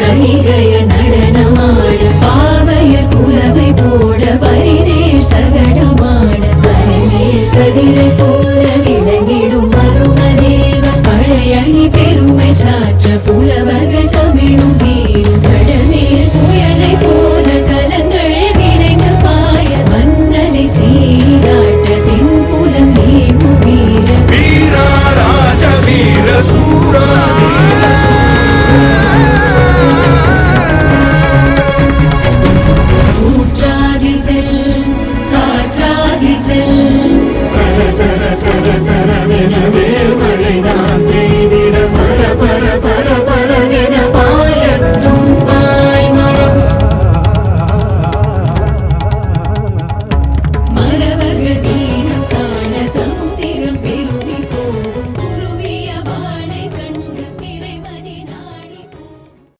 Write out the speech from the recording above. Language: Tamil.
தணிகைய நடனமாட பாவைய புலவை போட பரிதேர் சகடமாட தலைமேல் கதிரை போல விளங்கிடும் மருமதேவ பழையணி பெருமை சாற்ற புலவர்கள் தமிழும் வீரும் கடமேல் புயலை போல கலங்கள் விரைந்து பாய மன்னலை சீராட்ட தென்புலம் மேவும் வீர வீரா ராஜ வீர சூரா சர சரவென வேல் மழைதான் பெய்திட பர பர பர பரவென